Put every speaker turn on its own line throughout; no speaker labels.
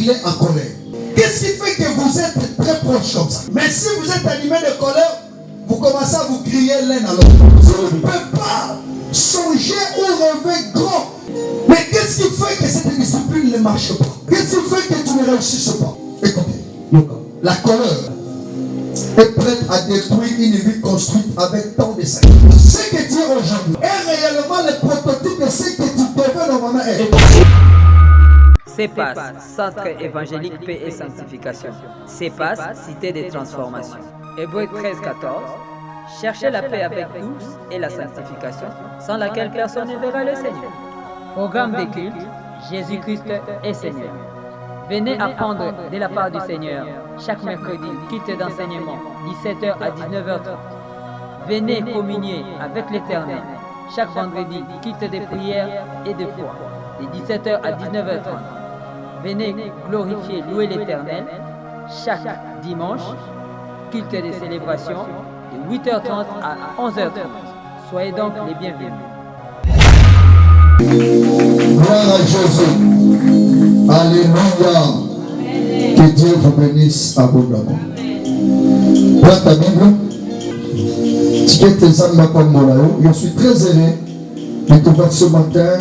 il est en colère. Qu'est-ce qui fait que vous êtes très proches comme ça? Mais si vous êtes animé de colère, vous commencez à vous crier l'un à l'autre. Vous ne pouvez pas songer ou rêver grand. Mais qu'est-ce qui fait que cette discipline ne marche pas? Qu'est-ce qui fait que tu ne réussisses pas? Écoutez, la colère est prête à détruire une vie construite avec tant de sacrifices. Ce que tu es aujourd'hui est réellement le prototype de ce que tu devais normalement être.
CEPAS, Centre évangélique paix et sanctification. CEPAS, cité des transformations. Hébreux 13-14. Cherchez la paix avec tous et la sanctification, sans laquelle personne ne verra le Seigneur. Programme des cultes, Jésus-Christ est Seigneur. Venez apprendre de la part du Seigneur chaque mercredi, culte d'enseignement, 17h à 19h30. Venez communier avec l'Éternel chaque vendredi, culte de prière et de foi, de 17h à 19h30. Venez glorifier, louer l'Éternel chaque dimanche, culte de célébration, de 8h30 à 11h30. Soyez donc les bienvenus.
Gloire à Jésus. Alléluia. Que Dieu vous bénisse abondamment. Prends ta Bible. Je suis très heureux de pouvoir ce matin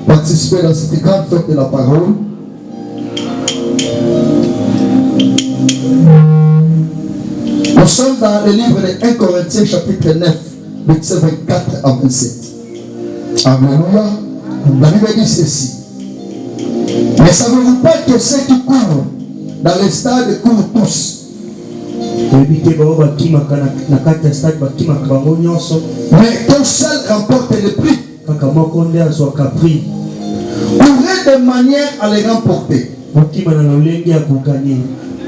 participer dans cette grande fête de la parole. Nous sommes dans le livre de 1 Corinthiens chapitre 9, versets 24 à 27. Alléluia. La Bible dit ceci. Mais savez-vous pas que ceux qui courent dans les stades courent tous? Mais qu'un seul remporte le prix. Courez de manière à les remporter.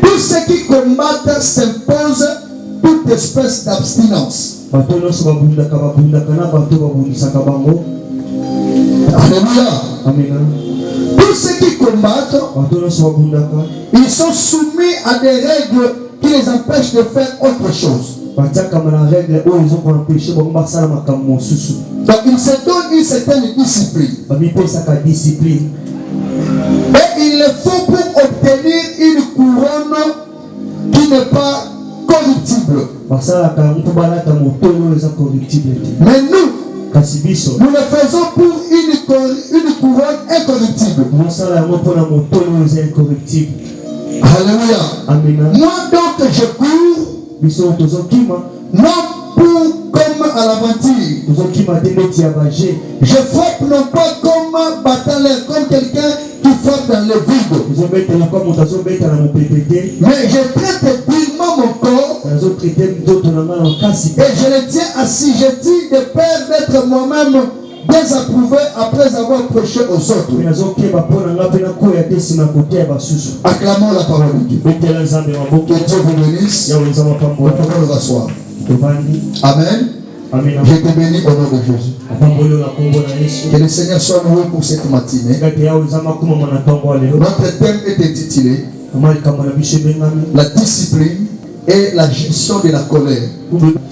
Tous ceux qui combattent s'imposent toute espèce d'abstinence. Alléluia. Amen. Tous ceux qui combattent, ils sont soumis à des règles qui les empêchent de faire autre chose. Donc ils se donnent une certaine discipline. Et il le faut pour obtenir une couronne qui n'est pas corruptible. Mais nous le faisons pour une couronne incorruptible. Alléluia. Amen. Moi donc je cours, non pour comme à l'aventure. Je frappe non pas comme batailleur, comme quelqu'un qui frappe dans le vide. Mais je traite purement mon corps. Et je le tiens assujetti de peur d'être moi-même désapprouvé après avoir prêché aux autres. Acclamons la parole de Dieu. Que Dieu vous bénisse. Vous pouvez vous asseoir. Amen. Je te bénis au nom de Jésus. Que le Seigneur soit loué pour cette matinée. Notre thème est intitulé la discipline et la gestion de la colère.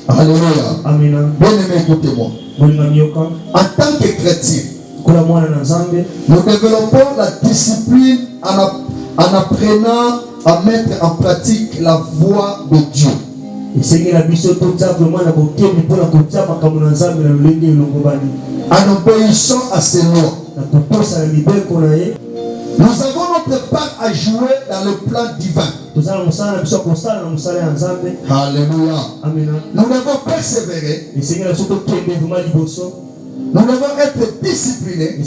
Alléluia. Bien aimé, écoutez-moi. En tant que chrétien, nous développons la discipline en apprenant à mettre en pratique la voie de Dieu. En obéissant à ses lois. Nous avons notre part à jouer dans le plan divin. Alléluia. Nous devons persévérer. Nous devons être disciplinés.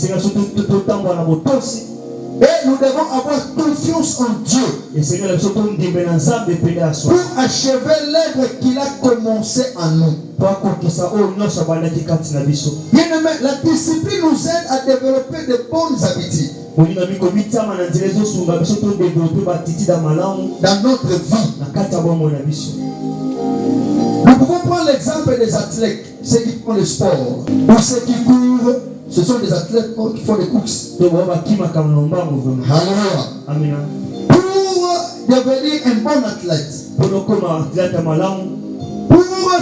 Et nous devons avoir confiance en Dieu pour achever l'œuvre qu'il a commencé en nous. Bien aimé, la discipline nous aide à développer de bonnes habitudes dans notre vie. Nous pouvons prendre l'exemple des athlètes, ceux qui font le sport ou ceux qui courent. Ce sont des athlètes qui font des courses. Alléluia. Pour devenir un bon athlète, pour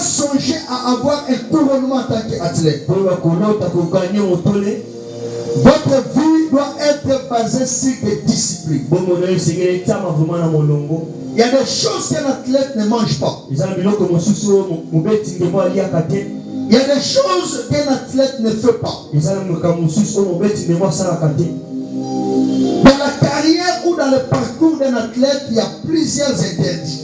songer à avoir un couronnement en tant qu'athlète, votre vie doit être basée sur des disciplines. Il y a des choses qu'un athlète ne mange pas. Il y a des choses qu'un athlète ne fait pas. Dans la carrière ou dans le parcours d'un athlète, il y a plusieurs interdits.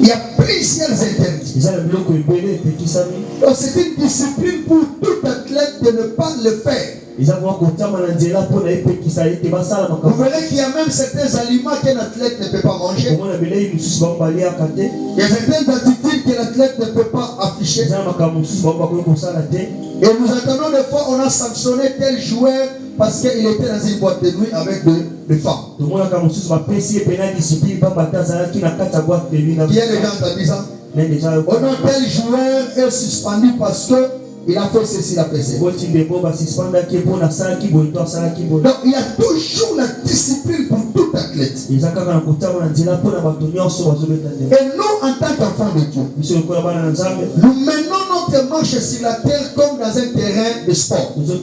Il y a plusieurs interdits. Donc c'est une discipline pour tout athlète de ne pas le faire. Vous verrez qu'il y a même certains aliments qu'un athlète ne peut pas manger. Il y a certaines attitudes que l'athlète ne peut pas afficher. Et nous attendons des fois, on a sanctionné tel joueur parce qu'il était dans une boîte de nuit avec des femmes. Qui est le gars qui a dit ça? On a tel joueur est suspendu parce que il a fait ceci, il a fait ceci. Donc il y a toujours la discipline pour tout athlète. Et nous, en tant qu'enfants de Dieu, nous menons notre marche sur la terre comme dans un terrain de sport. Nous ne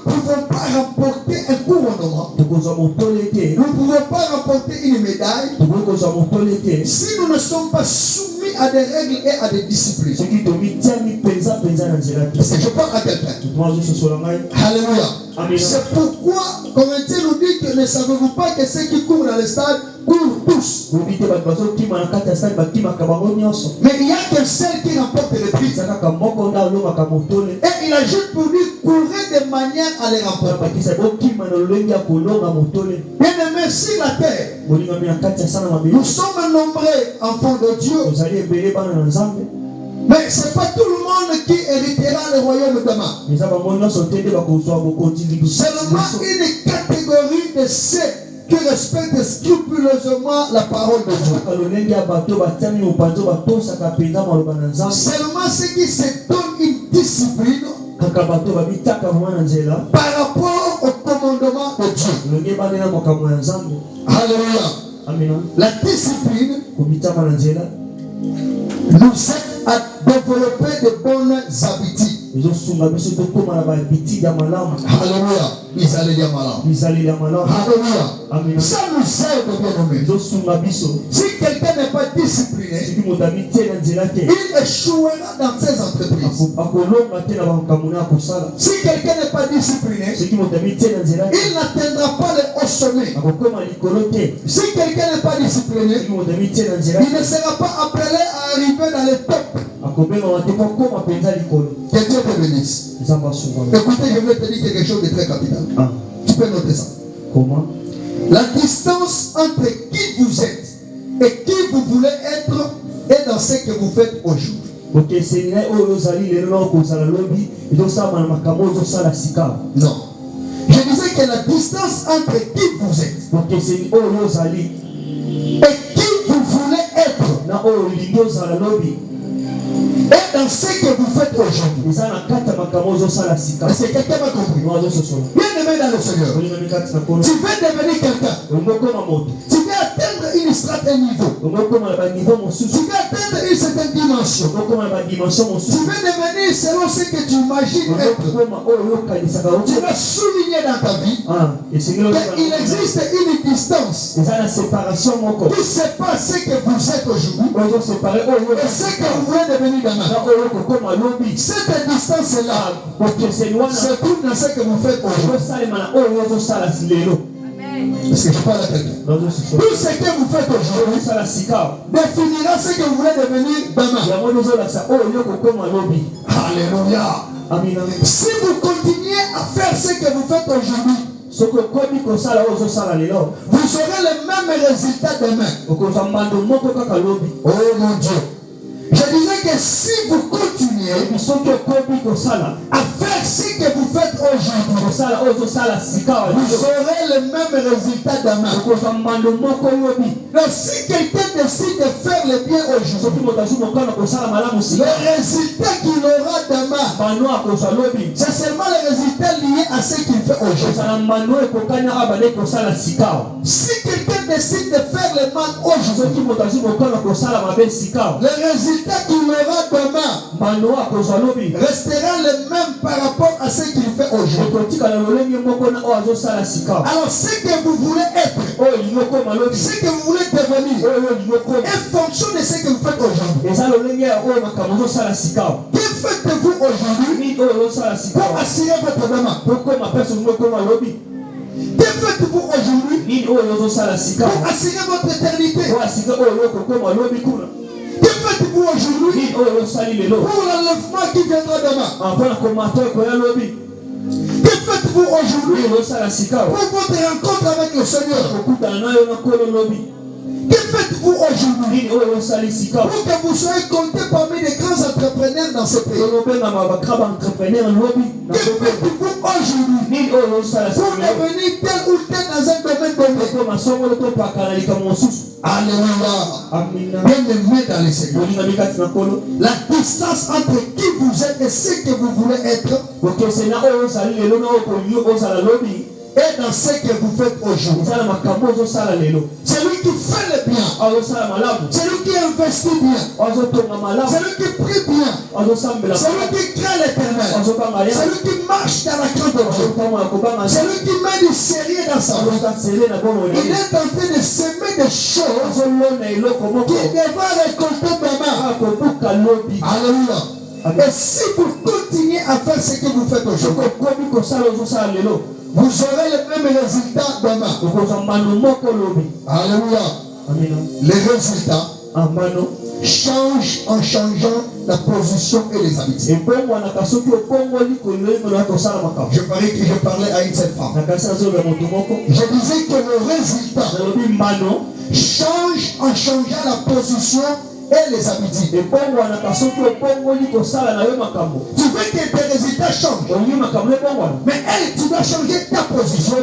pouvons pas remporter un couronnement. Nous ne pouvons pas remporter une médaille si nous ne sommes pas soumis à des règles et à des disciplines. Je parle à quelqu'un. Alléluia. C'est pourquoi Corinthiens nous dit que ne savez-vous pas que ceux qui courent dans le stade courent tous. Mais il n'y a qu'un seul qui remporte le prix. Et il ajoute pour dire courez de manière à les remporter. Bien aimé, sur la terre, nous sommes nombreux enfants de Dieu. Mais ce n'est pas tout le monde qui héritera le royaume demain. Seulement une catégorie de ceux qui respectent scrupuleusement la parole de Dieu. Seulement ceux qui se donnent une discipline par rapport au commandement de Dieu. Alléluia. La discipline nous aide à développer de bonnes habitudes. Alléluia. Alléluia. Ça nous aide, bien aimé. Si quelqu'un n'est pas discipliné, il échouera dans ses entreprises. Si quelqu'un n'est pas discipliné, il n'atteindra pas le haut sommet. Si quelqu'un n'est pas discipliné, il ne sera pas appelé à arriver dans le top. Que Dieu te bénisse. Écoutez, je vais te dire quelque chose de très capital. Tu peux noter ça.
Comment?
La distance entre qui vous êtes et qui vous voulez être est dans ce que vous faites aujourd'hui. Non. Je disais que la distance entre qui vous êtes et qui vous voulez être et dans ce que vous faites aujourd'hui. Est-ce que quelqu'un m'a compris? Bien aimé dans le Seigneur, tu veux devenir quelqu'un. Tu veux atteindre une certaine niveau. Tu veux atteindre une certaine dimension. Tu veux devenir selon ce que tu imagines être. Tu vas souligner dans ta vie qu'il existe une distance qui sépare ce que vous êtes aujourd'hui et ce que vous voulez devenir demain. Cette distance-là se trouve dans ce que vous faites aujourd'hui. Est-ce que je parle à quelqu'un? Tout ce que vous faites aujourd'hui définira ce que vous voulez devenir demain. Alléluia. Si vous continuez à faire ce que vous faites aujourd'hui, vous aurez le même résultat demain. Oh mon Dieu. Je disais que si vous continuez à faire ce que vous faites aujourd'hui, vous aurez le même résultat demain. Donc si quelqu'un décide de faire le bien aujourd'hui, le résultat qu'il aura demain, c'est seulement le résultat lié à ce qu'il fait aujourd'hui. Si quelqu'un décide de faire le mal aujourd'hui, le résultat qu'il aura demain restera le même par rapport à ce qu'il fait aujourd'hui. Alors ce que vous voulez être, ce que vous voulez devenir, est fonction de ce que vous faites aujourd'hui. Que faites-vous aujourd'hui pour assurer votre demain? Que faites-vous aujourd'hui pour assurer votre éternité? Que faites-vous aujourd'hui pour l'enlèvement qui viendra demain? Que faites-vous aujourd'hui pour votre rencontre avec le Seigneur? Que faites-vous aujourd'hui pour que vous soyez compté parmi les grands entrepreneurs dans ce pays? Que faites-vous aujourd'hui pour devenir tel ou tel dans un domaine donné? Alléluia. Bien-aimé dans les Seigneurs, la distance entre qui vous êtes et ce que vous voulez être et dans ce que vous faites aujourd'hui. Celui qui fait le bien, celui qui investit bien, celui qui prie bien, celui qui crée l'éternel, celui qui marche dans la crainte de Dieu, celui qui met du sérieux dans sa vie, il est en train de semer des choses qu'il devra récolter demain. Alléluia. Et si vous continuez à faire ce que vous faites aujourd'hui, vous aurez le même résultat demain. Alléluia. Les résultats changent en changeant la position et les habitudes. Je parlais à une seule femme. Je disais que le résultat change en changeant la position et les habitudes. Tu veux que tes résultats changent, mais tu dois changer ta position.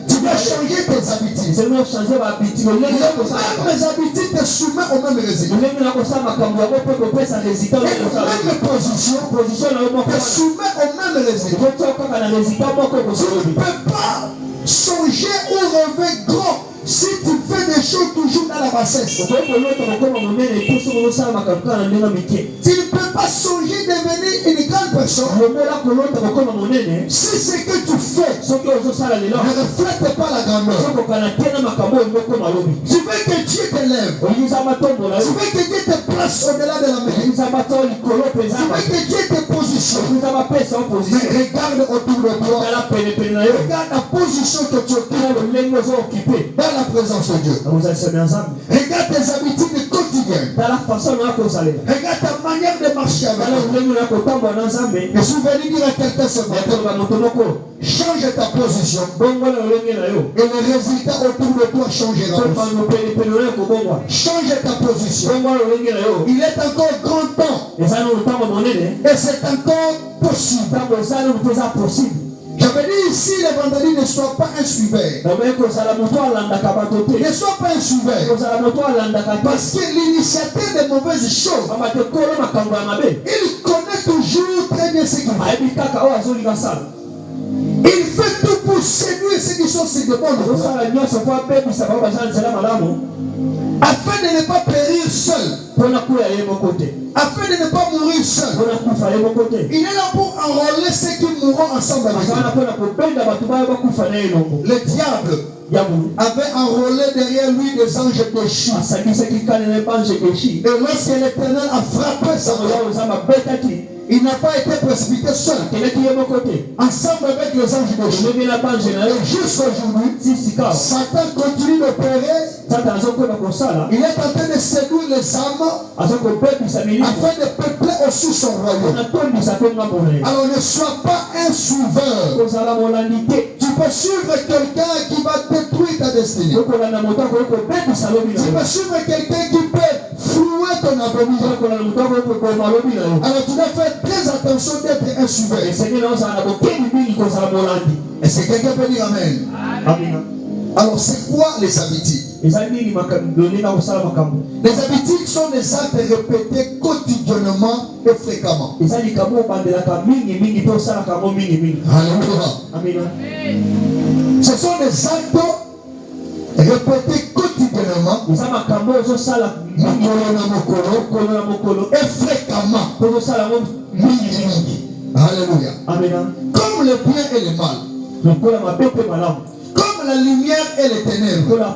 Tu dois changer tes habitudes. Les mêmes habitudes te soumettent au même résultat. Et la même position te soumet au même résultat. Tu ne peux pas changer ou rêver grand si tu fais des choses toujours dans la bassesse. Tu ne peux pas songer devenir une grande personne si ce que tu fais ne reflète pas la grandeur. Tu veux que Dieu t'élève. Tu veux que Dieu te place au-delà de la mer. Tu veux que Dieu te positionne. Mais regarde autour de toi. Regarde la position que tu occupes dans la présence de Dieu. Regarde tes habitudes quotidiennes. Regarde ta manière de marcher avec Dieu. Je suis venu dire à quelqu'un ce matin, change ta position et le résultat autour de toi changera. Change ta position. Il est encore grand temps et c'est encore possible. J'avais dit ici, le vendredi, ne sois pas un suiveur. Ne sois pas un suiveur. Parce que l'initiateur de mauvaises choses, il connaît toujours très bien ce qu'il fait. Il fait tout pour séduire ceux qui sont ses dépendants. Afin de ne pas périr seul. Afin de ne pas mourir seul. Il est là pour enrôler ceux qui mourront ensemble avec lui. Le diable avait enrôlé derrière lui des anges déchus. Et lorsque l'Éternel a frappé sa main, il n'a pas été précipité seul. Ensemble avec les anges déchus. Et jusqu'à aujourd'hui, Satan continue d'opérer. Il est en train de séduire les âmes afin de peupler aussi son royaume. Alors ne sois pas un suiveur. Tu peux suivre quelqu'un qui va détruire ta destinée. Tu peux suivre quelqu'un qui peut flouer ton avenir. Alors tu dois faire très attention d'être un suiveur. Est-ce que quelqu'un peut dire Amen? Amen. Alors c'est quoi les habitudes? Les habitudes sont des actes répétés quotidiennement et fréquemment. Alléluia. Ce Ce sont des actes répétés quotidiennement et fréquemment. Alléluia. Comme le bien et le mal. Comme la lumière et les ténèbres.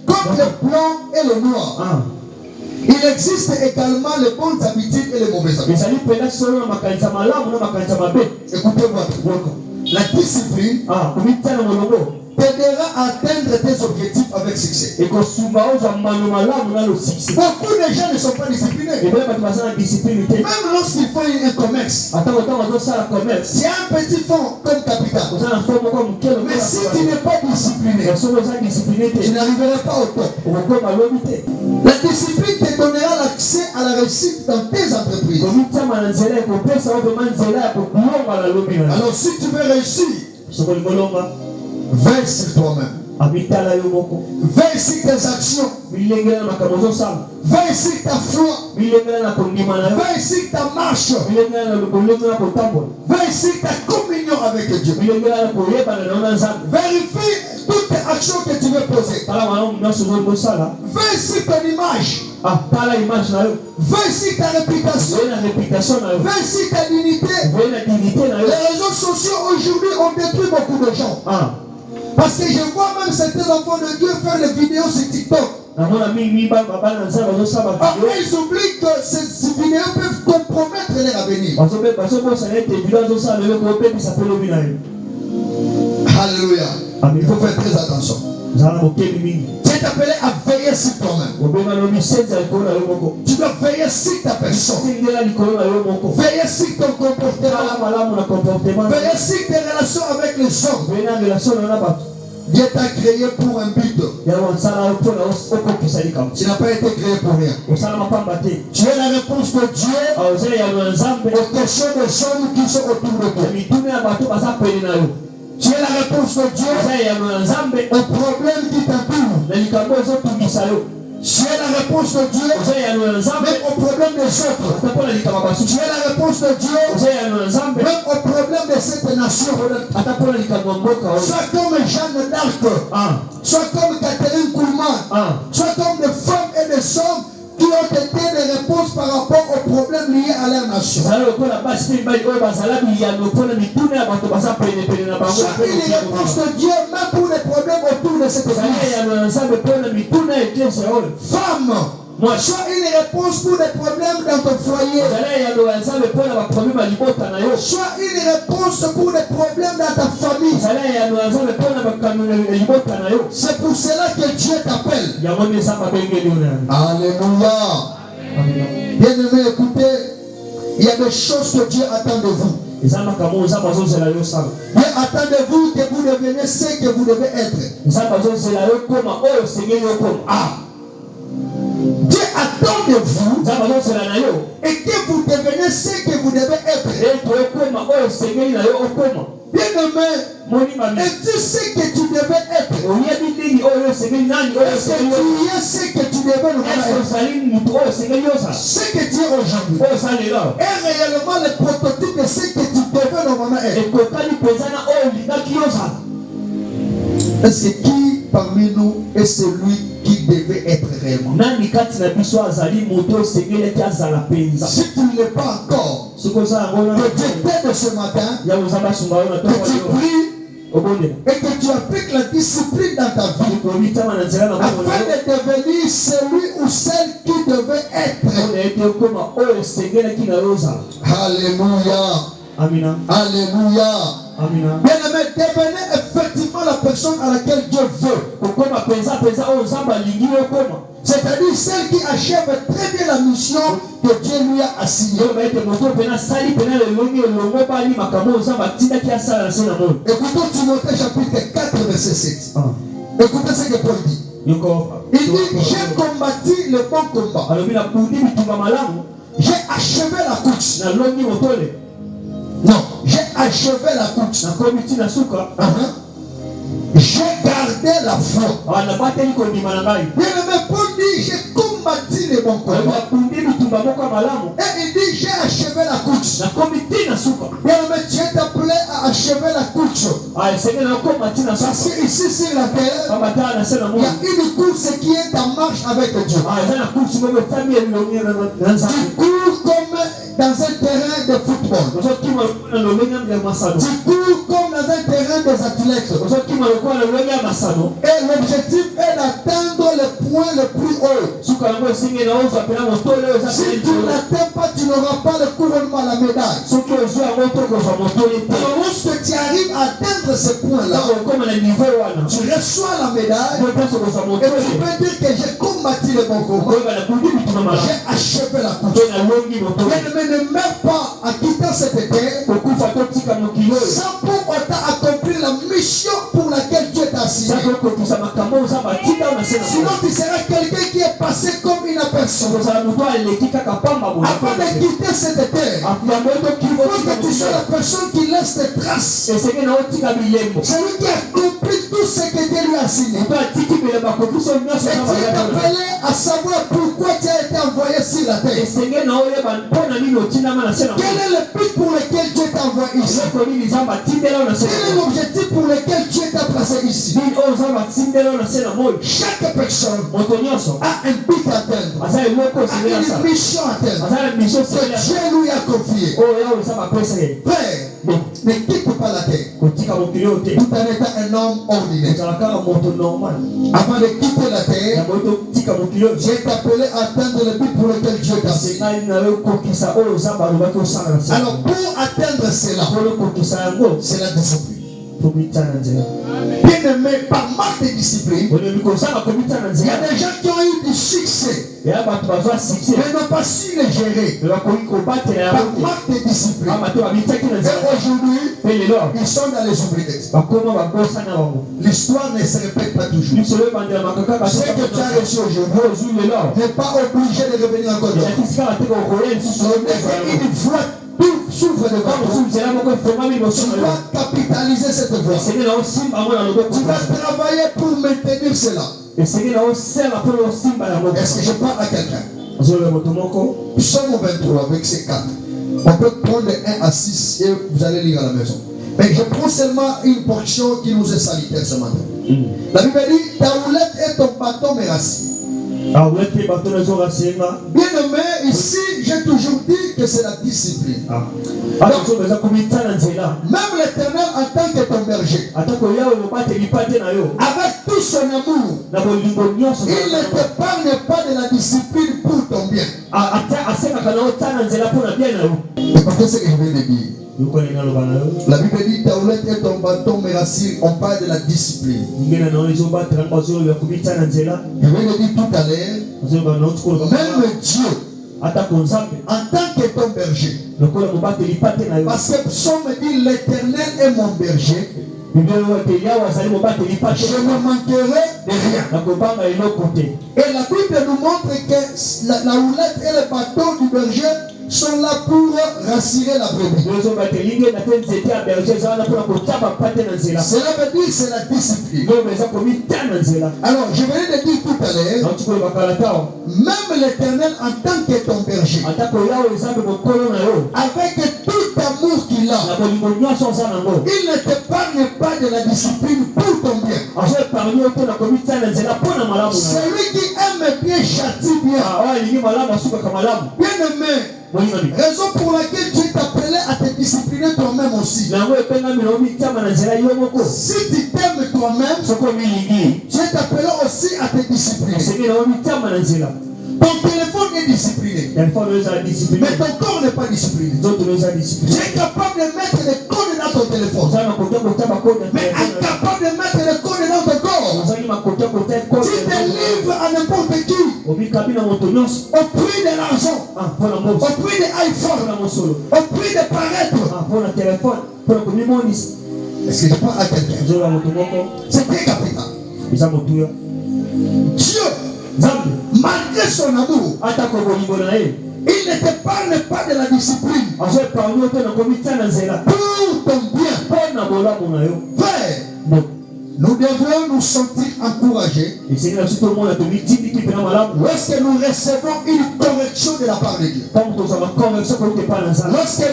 Comme le blanc et le noir. Il existe également les bonnes habitudes et les mauvaises habitudes. Écoutez-moi. La discipline t'aidera à atteindre tes objectifs avec succès. Beaucoup de gens ne sont pas disciplinés. Même lorsqu'ils font un commerce, c'est un petit fonds comme capital. Mais si tu n'es pas discipliné, tu n'arriveras pas au top. La discipline te donnera l'accès à la réussite dans tes entreprises. Alors si tu veux réussir, veille sur toi-même. Veille sur tes actions. Veille sur ta foi. Veille sur ta marche. Veille sur ta communion avec Dieu. Vérifie toutes les actions que tu veux poser. Veille sur ton image. Veille sur ta réputation. Veille sur ta dignité. Les réseaux sociaux aujourd'hui ont détruit beaucoup de gens. Parce que je vois même certains enfants de Dieu faire des vidéos sur TikTok. Ils oublient que ces vidéos peuvent compromettre leur avenir. Alléluia. Il faut faire très attention. Tu es appelé à veiller sur toi-même. Tu dois veiller sur ta personne. Veiller sur ton comportement. Veiller sur tes relations avec les hommes. Dieu t'a créé pour un but. Tu n'as pas été créé pour rien. Tu es la réponse de Dieu aux questions des hommes qui sont autour de toi. Tu es la réponse de Dieu aux problèmes qui t'entourent. Tu es la réponse de Dieu même aux problèmes des autres. Tu es la réponse de Dieu même aux problèmes de cette nation. Sois comme Jeanne d'Arc, sois comme Catherine Kuhlman, sois comme des femmes et des hommes qui ont été des réponses par rapport aux problèmes liés à leur nation. Sois une réponse de Dieu même pour les problèmes autour de cette église. Femme, sois une réponse pour les problèmes dans ton foyer. Sois une réponse pour les problèmes dans ta famille. C'est pour cela que Dieu t'appelle. Alléluia. Bien-aimé, écoutez, il y a des choses que Dieu attend de vous. Dieu attend de vous que vous deveniez ce que vous devez être. Dieu attend de vous et que vous deveniez ce que vous devez être. Bien-aimé, et tu sais que tu devais être. Est-ce que tu es ce que tu devais être? Ce que tu es aujourd'hui est réellement le prototype de ce que tu devais normalement être. Est-ce que qui parmi nous est celui qui devait être réellement? Si tu ne l'es pas encore, que Dieu t'aide ce matin, que tu pries et que tu appliques la discipline dans ta vie afin de devenir celui ou celle qui devait être. Alléluia. Alléluia. Bien-aimé, devenez effectivement la personne à laquelle Dieu veut. C'est-à-dire celle qui achève très bien la mission que Dieu lui a assignée. Écoutons Timothée chapitre 4 verset 7. Écoutez ce que Paul dit. Il dit, j'ai combattu le bon combat. J'ai achevé la course. Non, j'ai achevé la course. J'ai gardé la foi. Bien-aimé, Paul dit, j'ai combattu le bon combat. Et il dit, j'ai achevé la course. Bien-aimé, tu es appelé à achever la course. Parce que ici sur la terre, il y a une course qui est en marche avec Dieu. Tu cours comme dans un terrain de football. Tu cours comme dans un terrain des athlètes. Et l'objectif est d'atteindre le point le plus haut. Si tu n'atteins pas, tu n'auras pas le couronnement à la médaille. Alors lorsque tu arrives à atteindre ce point-là, tu reçois la médaille et tu peux dire que j'ai combattu le bon combat. J'ai achevé la course. Mais ne meurs pas en quittant cette terre sans pour autant accomplir la mission pour laquelle Dieu t'a assigné. Sinon tu seras quelqu'un qui est passé comme une personne. Avant de quitter cette terre, il faut que tu sois la personne qui laisse des traces. Celui qui a compris tout ce que Dieu lui a assigné. Et tu es appelé à savoir pourquoi tu as été envoyé sur la terre. Quel est le but pour lequel Dieu t'a envoyé ici? Quel est l'objectif pour lequel Dieu t'a placé ici? Chaque personne a un but à atteindre, a une mission à atteindre que Dieu lui a confiée. Frère, ne quitte pas la terre tout en étant un homme ordinaire. Avant de quitter la terre, Dieu t'a appelé à atteindre le but pour lequel Dieu t'a assigné. Alors pour atteindre cela, c'est la discipline. Bien aimé, par manque de discipline, il y a des gens qui ont eu du succès, mais n'ont pas su les gérer. Par manque de discipline. Et aujourd'hui, ils sont dans les oubliettes. L'histoire ne se répète pas toujours. Ce que tu as reçu aujourd'hui n'est pas obligé de revenir encore. Une fois tout s'ouvre devant toi. Tu vas capitaliser cette voie. Tu vas travailler pour maintenir cela. Est-ce que je parle à quelqu'un? Psaume 23, verset 4. On peut prendre de 1 à 6 et vous allez lire à la maison. Mais je prends seulement une portion qui nous est salutaire ce matin. La Bible dit, ta houlette et ton bâton me rassurent. Bien aimé, ici, j'ai toujours dit que c'est la discipline. Donc, même l'Éternel en tant que ton berger, avec tout son amour, il ne t'épargne pas de la discipline pour ton bien. Écoutez ce que je viens de dire. La Bible dit, ta houlette et ton bâton me rassurent. On parle de la discipline. Je viens de dire tout à l'heure, même Dieu, en tant que ton berger, parce que Psaume dit, l'Éternel est mon berger, je ne manquerai de rien. Et la Bible nous montre que la houlette et le bâton du berger sont là pour rassurer la brebis. Cela veut dire que c'est la discipline. Alors, je venais de dire tout à l'heure, même l'Éternel en tant que ton berger, avec tout amour qu'il a, il ne t'épargne pas de la discipline pour ton bien. Celui qui aime bien châtie bien. Bien aimé, raison pour laquelle tu es appelé à te discipliner toi-même aussi. Si tu t'aimes toi-même, tu es appelé aussi à te discipliner. Ton téléphone est discipliné, mais ton corps n'est pas discipliné. Tu es capable de mettre les codes dans ton téléphone, mais incapable de mettre les codes dans ton corps. Tu te livres à n'importe qui au prix de l'argent, au prix de iPhone, au prix de paraître. Est-ce que je parle à quelqu'un? C'est très capital. Dieu, malgré son amour, il ne t'épargne pas de la discipline pour ton bien. Frère, Nous devons nous sentir encouragés lorsque nous recevons une correction de la part de Dieu. Lorsque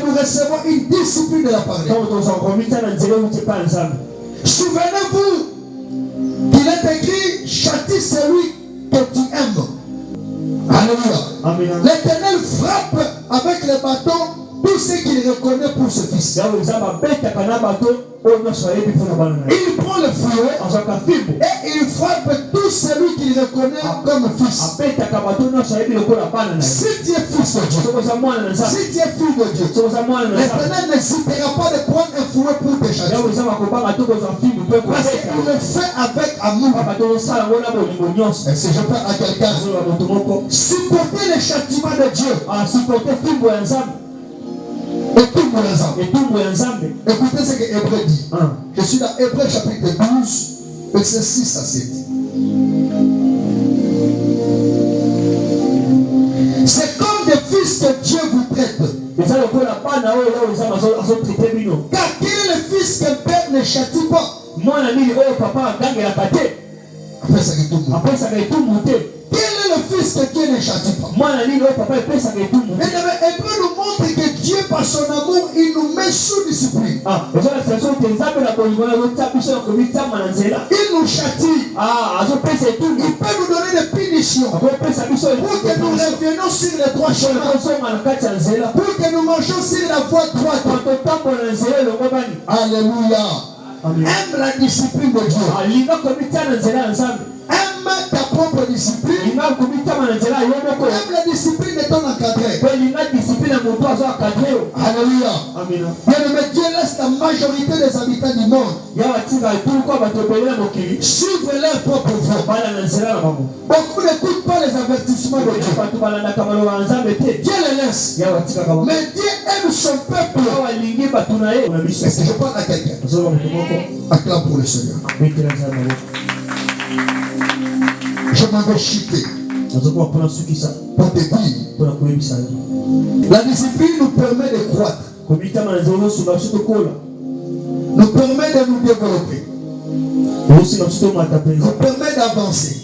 nous recevons une discipline de la part de Dieu. Souvenez-vous qu'il est écrit, châtie celui que tu aimes. Alléluia. L'Éternel frappe avec le bâton tout ce qu'il reconnaît pour ce fils. Il prend le fouet et il frappe tout celui qu'il reconnaît comme fils. Si tu es fils de Dieu, si tu es fille de Dieu, l'Éternel n'hésitera pas de prendre un fouet pour te châtier. Parce qu'il le fait avec amour. Et si je parle à quelqu'un, supporter les châtiments de Dieu. Écoutez ce que Hébreu dit. Je suis dans Hébreu chapitre 12, verset 6 à 7. C'est comme des fils que Dieu vous traite. Car quel est le fils qu'un père ne châtie pas? Après ça, quel est le fils que Dieu ne châtie pas? Hébreu nous montre que Dieu, par son amour, il nous met sous discipline. Il nous châtie. Il peut nous donner des punitions pour que nous revenions sur les trois chemins, pour que nous marchions sur la voie droite. Alléluia. Aime la discipline de Dieu. Aime ta propre discipline. Aime la discipline de ton encadré. Alléluia. Bien-aimé, Dieu laisse la majorité des habitants du monde suivre leur propre voie. Beaucoup n'écoutent pas les avertissements de Dieu. Dieu les laisse. Mais Dieu aime son peuple. Est-ce que je parle à quelqu'un? Acclame pour le Seigneur. Je m'en vais chuter pour te dire, la discipline nous permet de croître, nous permet de nous développer, nous permet d'avancer.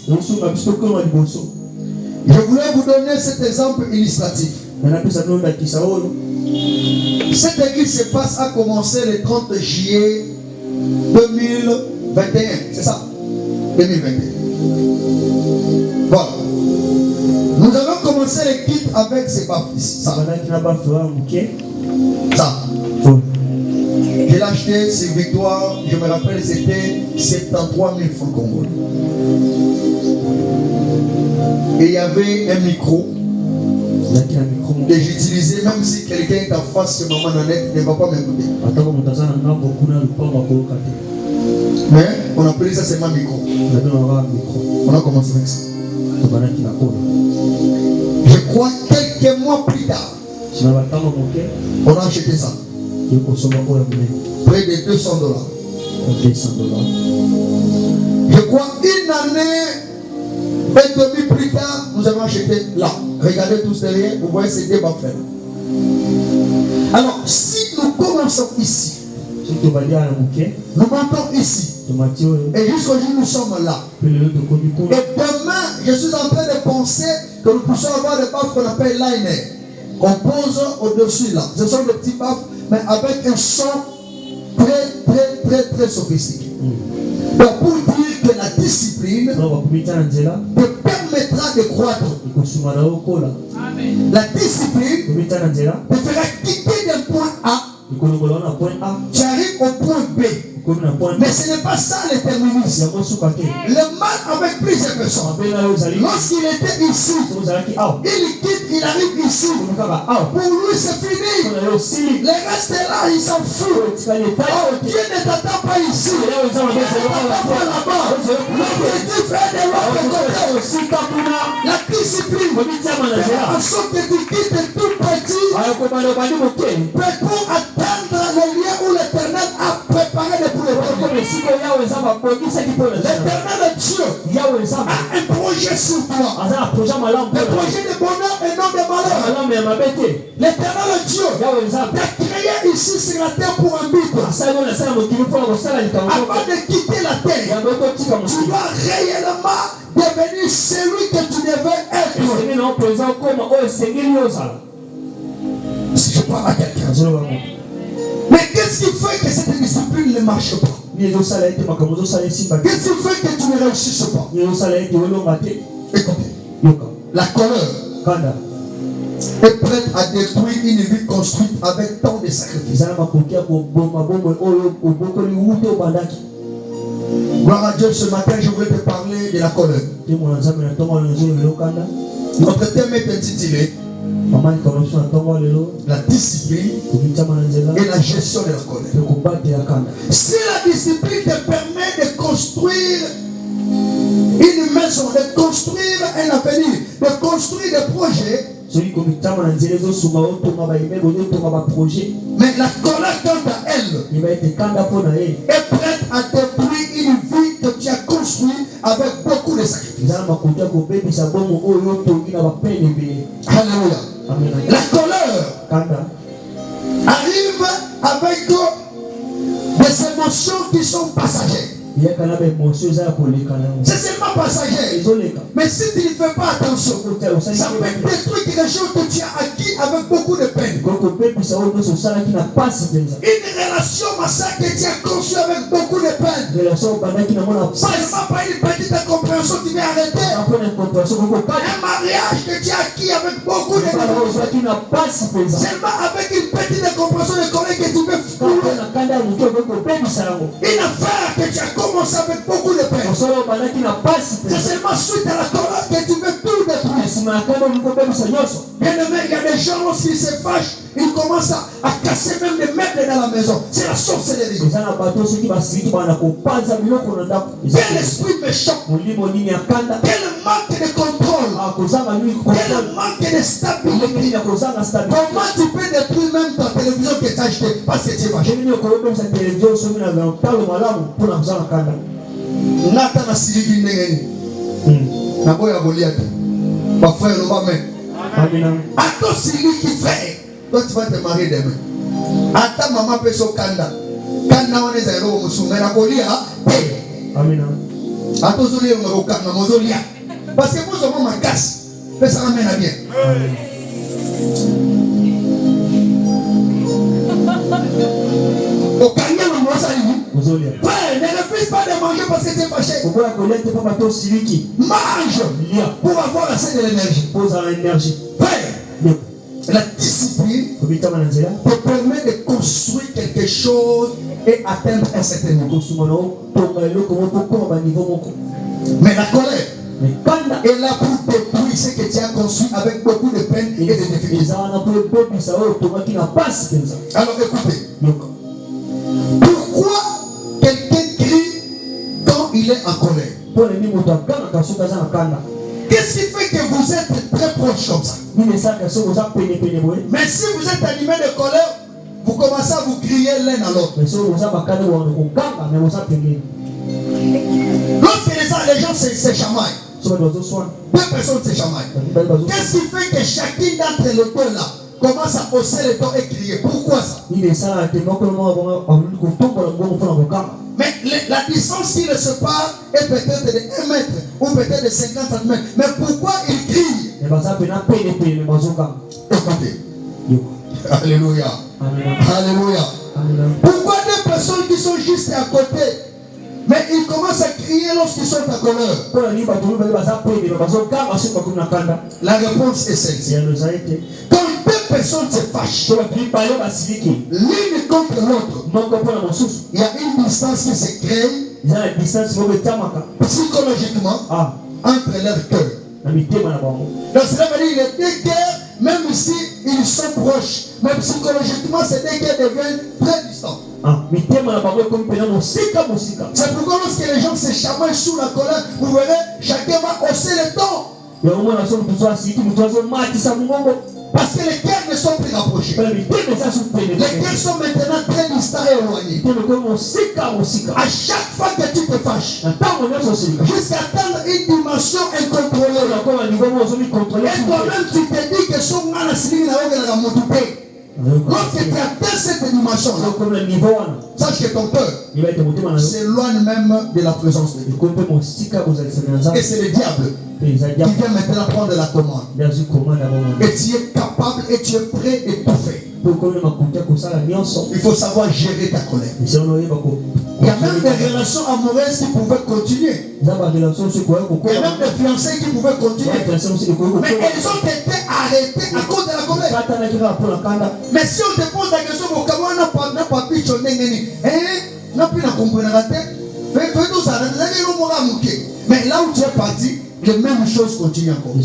Je voulais vous donner cet exemple illustratif. Cette église se passe à commencer le 30 juillet 2021, c'est ça? 2021. Voilà. Nous avons commencé le kit avec ces baffes ici. Ça. Je l'ai acheté sur Victoire, je me rappelle, c'était 73 000 francs congolais. Et il y avait un micro que j'utilisais, même si quelqu'un est en face que maman Nanette ne va pas m'écouter. Mais on appelait ça seulement micro. On a commencé avec ça. Je crois quelques mois plus tard, on a acheté ça. Près de $200. Je crois une année et demie plus tard, nous avons acheté là. Regardez tous derrière, vous voyez ces deux baffes. Alors, si nous commençons ici, nous montons ici, et jusqu'au jour où nous sommes là. Et demain, je suis en train de penser que nous puissions avoir des baffes qu'on appelle liner. On pose au-dessus là. Ce sont des petits baffes, mais avec un son très sophistiqué. Donc pour dire que la discipline te permettra de croître. La discipline te fera quitter d'un point A. Tu arrives au point B. Mais ce n'est pas ça le terminus. Le mal avec plusieurs personnes. Lorsqu'il était ici, il quitte, il arrive ici. Pour lui, c'est fini. Le reste est là, il s'en fout. Oh, Dieu ne t'attend pas ici. Dieu ne t'attend pas là-bas. L'objectif est de l'autre côté. La discipline. En sorte que tu quittes tout petit pour atteindre le lieu où l'Éternel a préparé le pour le L'éternel Dieu a un projet projets sur toi. Des projets de bonheur et non de malheur. L'éternel Dieu t'a créé ici sur la terre pour un but. Avant de quitter la terre, tu dois réellement devenir celui que tu devais être. Si je parle à quelqu'un. Mais qu'est-ce qui fait que cette discipline ne marche pas? Qu'est-ce qui fait que tu ne réussisses pas? Écoutez, la colère est prête à détruire une vie construite avec tant de sacrifices. Gloire à Dieu, ce matin, je voulais te parler de la colère. Notre thème est intitulé la discipline et la gestion de la colère. Si la discipline te permet de construire une maison, de construire un avenir, de construire des projets, mais la colère, quant à elle, est prête à détruire une vie que tu as construite avec beaucoup de sacrifices. Alléluia. La colère arrive avec des émotions qui sont passagères. C'est seulement passager. Mais si tu ne fais pas attention, ça peut détruire quelque chose que tu as acquis avec beaucoup de peine. Une relation massacre que tu as conçue avec beaucoup de peine. Seulement par une petite incompréhension, tu vas arrêter. Un mariage que tu as acquis avec beaucoup de peine. Seulement avec une petite incompréhension de colère que tu veux fouler. Une affaire que tu as commencé avec beaucoup de peine. C'est seulement suite à la colère que tu veux tout détruire. Bien aimé, il y a des gens lorsqu'ils se fâchent, ils commencent à casser même des meubles dans la maison. C'est la sorcellerie. Quel esprit méchant. Quel manque de contrôle. Quel manque de stabilité. Comment tu peux détruire même ta télévision que tu as achetée parce que tu es fâché? Nata na siliki ndenge na boya Goliath ba frère no ba men ato siliki frère toi tu vas te marier demain ata maman peut so kanda on est zéro musunga na Goliath amina ato zoli ngoko kanga mozolia parce que vous sommes ma casse mais ça amène à bien au kanya na mosa hivi frère, ne refuse pas de manger parce que tu es fâché. Mange pour avoir assez de l'énergie. Frère, la discipline te permet de construire quelque chose et atteindre un certain niveau. Mais la colère est là pour détruire ce que tu as construit avec beaucoup de peine et de difficultés. Alors écoutez, pourquoi quelqu'un crie quand il est en colère? Qu'est-ce qui fait que vous êtes très proche comme ça? Mais si vous êtes animé de colère, vous commencez à vous crier l'un à l'autre. Lorsque les gens se chamaillent, deux personnes se chamaillent, qu'est-ce qui fait que chacune d'entre les deux là commence à hausser les dents et crier? Pourquoi ça? Mais la distance qui les sépare est peut-être de 1 mètre ou peut-être de 50 cm. Mais pourquoi ils crient? Écoutez. Alléluia. Alléluia. Pourquoi des personnes qui sont juste à côté, mais ils commencent à crier lorsqu'ils sont en colère? La réponse est celle-ci. Quand deux personnes se fâchent, l'une contre l'autre, il y a une distance qui se crée psychologiquement entre leurs cœurs. Donc cela veut dire que les deux cœurs, même si ils sont proches, mais psychologiquement ces deux cœurs deviennent très distants. C'est pourquoi lorsque les gens se chamaillent sous la colère, vous verrez, chacun va hausser le ton. Parce que les cœurs ne sont plus rapprochés. Les cœurs sont maintenant très distants et éloignés. À chaque fois que tu te fâches, jusqu'à atteindre une dimension incontrôlée, et toi-même tu te dis que son mal a signé la montée. Lorsque tu atteins cette dimension, sache que ton cœur s'éloigne même de la présence de Dieu. Et c'est le diable qui vient maintenant prendre la commande. Et tu es capable et tu es prêt et tout fait. Il faut savoir gérer ta colère. Il y a même des relations amoureuses qui pouvaient continuer. Il y a même des fiancés qui pouvaient continuer. Mais elles ont été arrêtées à cause de la colère. Mais si on te pose la question, mais là où tu es parti, les mêmes choses continuent encore. Il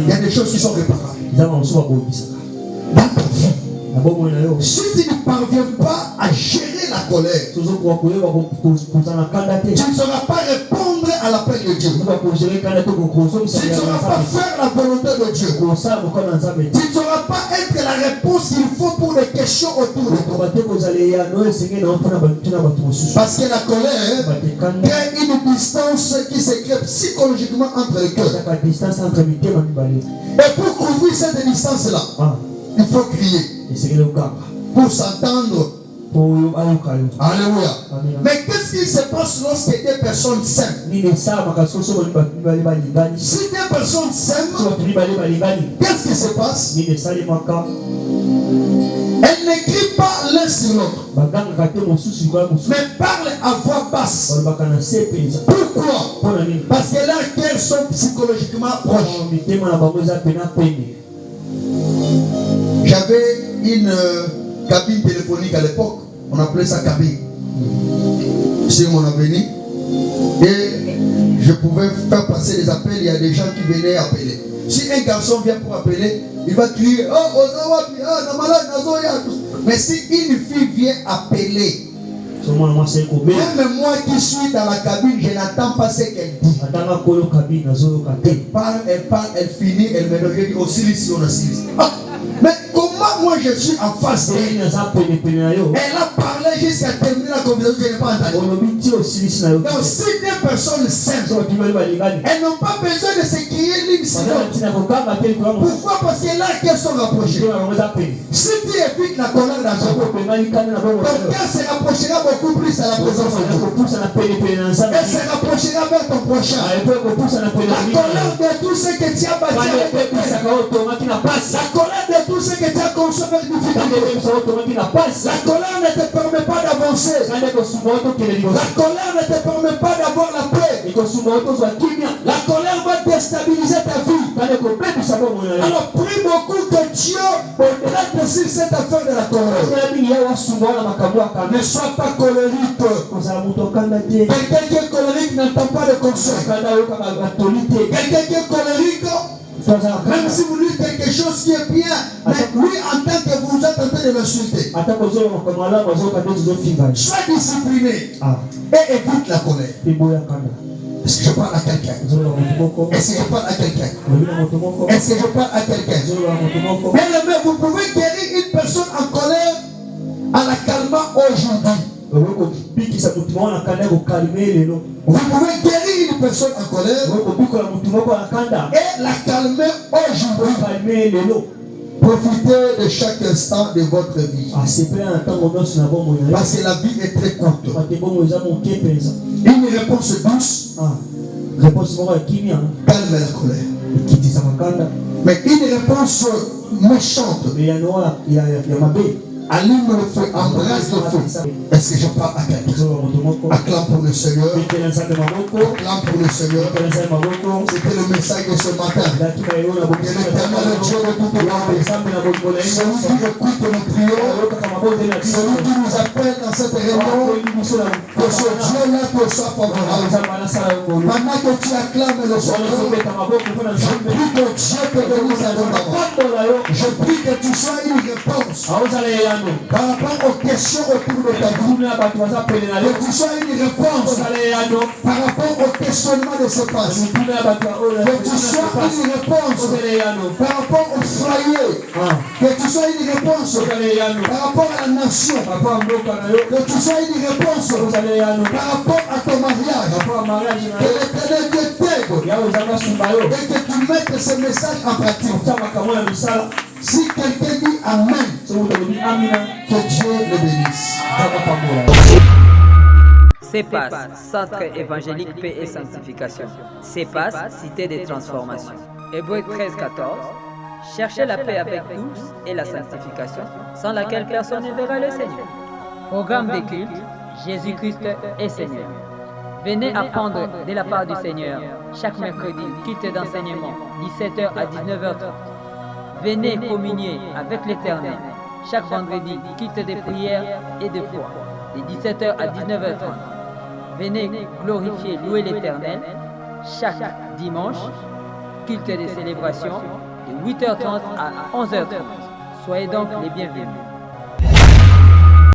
y a des choses qui sont réparables. Si tu ne parviens pas à gérer la colère, tu ne sauras pas répondre à l'appel de Dieu. Tu ne sauras pas faire la volonté de Dieu. Tu ne sauras pas être la réponse qu'il faut pour les questions autour de toi. Parce que la colère crée une distance qui se crée psychologiquement entre les cœurs. Et pour couvrir cette distance-là, il faut crier pour s'entendre. Alléluia. Mais qu'est-ce qui se passe lorsque des personnes s'aiment? Si des personnes s'aiment, qu'est-ce qui se passe? Elles n'écrivent pas l'un sur l'autre, mais parlent à voix basse. Pourquoi? Parce que leurs cœurs sont psychologiquement proches. J'avais une cabine téléphonique à l'époque, on appelait ça cabine. C'est mon avenue. Et je pouvais faire passer des appels, il y a des gens qui venaient appeler. Si un garçon vient pour appeler, il va crier, oh, Ozawapi, ah, Namalak, Nazoya. Mais si une fille vient appeler, même moi qui suis dans la cabine, je n'attends pas ce qu'elle dit. Elle parle, elle finit, elle me dit, oh, Silis, on a Silis. Mais comment moi je suis en face d'elle? Elle a parlé jusqu'à terminer la conversation, je n'ai pas entendu. Donc si des personnes s'aiment, elles n'ont pas besoin de se crier l'une sur l'autre. Pourquoi? Parce que là qu'elles sont rapprochées. Si tu évites la colère dans ton cœur se rapprochera beaucoup plus à la présence de Dieu. Elle se rapprochera vers ton prochain. La colère de tout ce que tu as bâti avec tes mains. La colère de tout ce que tu as conçu avec difficulté. La colère ne te permet pas d'avancer. La colère ne te permet pas d'avoir la paix. La colère va déstabiliser ta vie. Alors prie beaucoup que Dieu traite sur cette affaire de la colère. Ne sois pas colérique. Quelqu'un qui est colérique n'entend pas de conseil. Quelqu'un qui est colérique, même si vous dites quelque chose qui est bien, mais lui entend que vous êtes en train de l'insulter. Sois discipliné et évite la colère. Est-ce que je parle à quelqu'un? Est-ce que je parle à quelqu'un? Est-ce que je parle à quelqu'un? Mais vous pouvez guérir une personne en colère en la calmant aujourd'hui. Vous pouvez guérir une personne en colère et la calmer aujourd'hui. Profitez de chaque instant de votre vie. Parce que la vie est très courte. Une réponse douce calme la colère. Mais une réponse méchante allume le feu, embrasse le feu. Est-ce que je parle à quelqu'un? Acclame pour le Seigneur. Acclame pour le Seigneur. C'était le message de ce matin. Que l'Éternel Dieu de toute gloire, celui qui écoute nos prières, celui qui nous appelle dans cette réunion, que ce Dieu-là te soit favorable. Pendant que tu acclames le Seigneur, je prie que Dieu te bénisse abondamment. Je prie que tu sois une réponse par rapport aux questions autour de ta vie, que tu sois une réponse par rapport au questionnement de ce passé, que tu sois une réponse par rapport au foyer, que tu sois une réponse par rapport à la nation, que tu sois une réponse par rapport à ton mariage, que l'Éternel Dieu t'aide et que tu mettes ce message en pratique. Si quelqu'un dit Amen, que Dieu le bénisse.
CEPAS, Centre évangélique paix et sanctification. CEPAS, Cité des transformations. Hébreux 13-14. Cherchez la paix avec tous et la sanctification, sans laquelle personne ne verra le Seigneur. Programme des cultes, Jésus-Christ est Seigneur. Venez apprendre de la part du Seigneur chaque mercredi, culte d'enseignement, 17h à 19h30. Venez communier avec l'Éternel chaque vendredi, culte de prière et de foi, de 17h à 19h30. Venez glorifier, louer l'Éternel chaque dimanche, culte de célébration, de 8h30 à 11h30. Soyez donc les bienvenus.